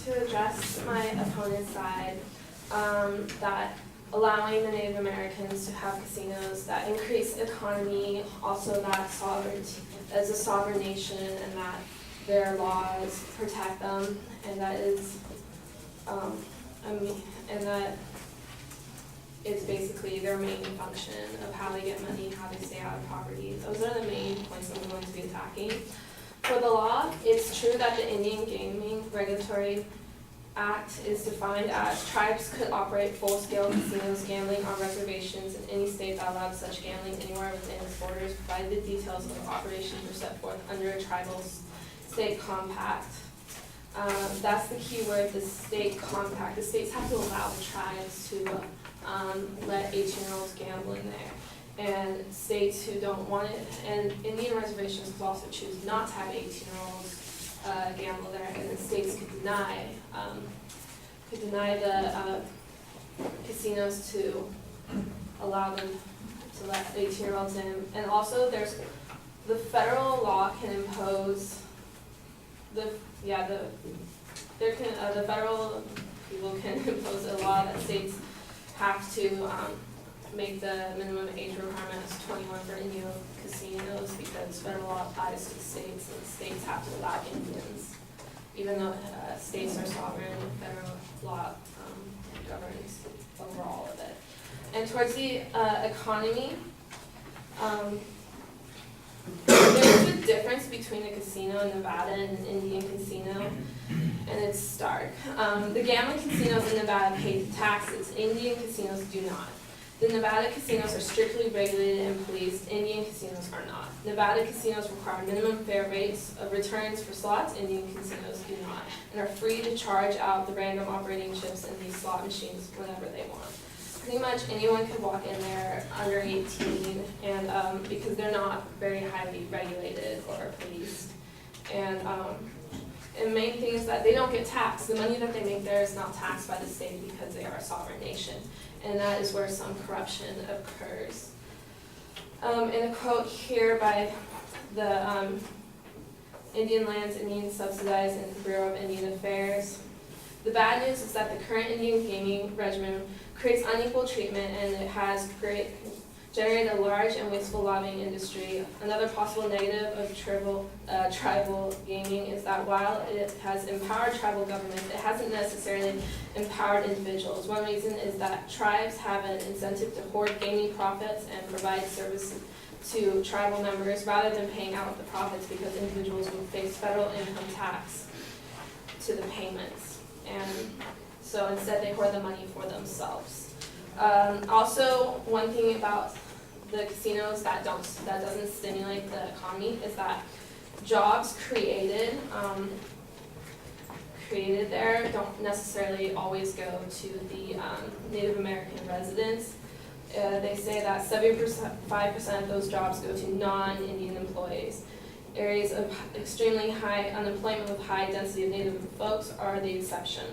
to address my opponent's side, that allowing the Native Americans to have casinos that increase economy, also that sovereignty as a sovereign nation, and that their laws protect them, and that is, and that it's basically their main function of how they get money, how they stay out of poverty. Those are the main points I'm going to be attacking. For the law, it's true that the Indian Gaming Regulatory Act is defined as tribes could operate full-scale casinos gambling on reservations in any state that allows such gambling anywhere within its borders, provided the details of operations are set forth under a tribal state compact. That's the key word, the state compact. The states have to allow the tribes to let 18-year-olds gamble in there. And states who don't want it, and Indian reservations could also choose not to have 18-year-olds gamble there, and then states could deny the casinos to allow them to let 18-year-olds in. And also, there's the federal law can impose the federal people can impose a law that states have to make the minimum age requirement as 21 for Indian casinos, because federal law applies to the states, and the states have to allow Indians. Even though states are sovereign, federal law governs over all of it. And towards the economy, there's a difference between a casino in Nevada and an Indian casino, and it's stark. The gambling casinos in Nevada pay taxes. Indian casinos do not. The Nevada casinos are strictly regulated and policed. Indian casinos are not. Nevada casinos require minimum fair rates of returns for slots. Indian casinos do not, and are free to charge out the random operating chips in these slot machines whenever they want. Pretty much anyone could walk in there under 18, and because they're not very highly regulated or policed. And the main thing is that they don't get taxed. The money that they make there is not taxed by the state because they are a sovereign nation. And that is where some corruption occurs. In a quote here by the Indian Lands, Indian Subsidized, and the Bureau of Indian Affairs, the bad news is that the current Indian gaming regimen creates unequal treatment, and it has generated a large and wasteful lobbying industry. Another possible negative of tribal gaming is that while it has empowered tribal governments, it hasn't necessarily empowered individuals. One reason is that tribes have an incentive to hoard gaming profits and provide services to tribal members rather than paying out the profits, because individuals would face federal income tax to the payments. And so instead they hoard the money for themselves. Also, one thing about the casinos that doesn't stimulate the economy is that jobs created there don't necessarily always go to the Native American residents. They say that 75% of those jobs go to non-Indian employees. Areas of extremely high unemployment with high density of Native folks are the exception.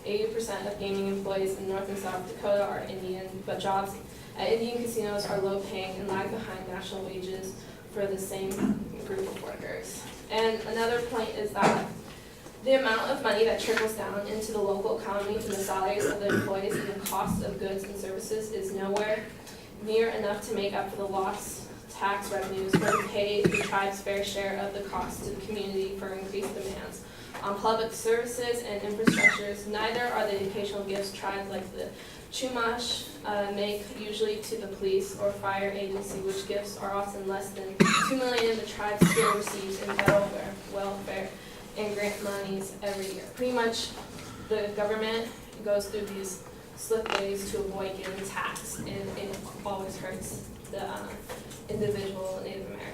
80% of gaming employees in North and South Dakota are Indian, but jobs at Indian casinos are low paying and lag behind national wages for the same group of workers. And another point is that the amount of money that trickles down into the local economy from the salaries of the employees and the cost of goods and services is nowhere near enough to make up for the lost tax revenues or to pay the tribe's fair share of the cost to the community for increased demands on public services and infrastructures. Neither are the occasional gifts tribes like the Chumash make, usually to the police or fire agency, which gifts are often less than $2 million the tribe still receives in federal welfare and grant monies every year. Pretty much the government goes through these slick ways to avoid getting taxed, and it always hurts the individual Native American.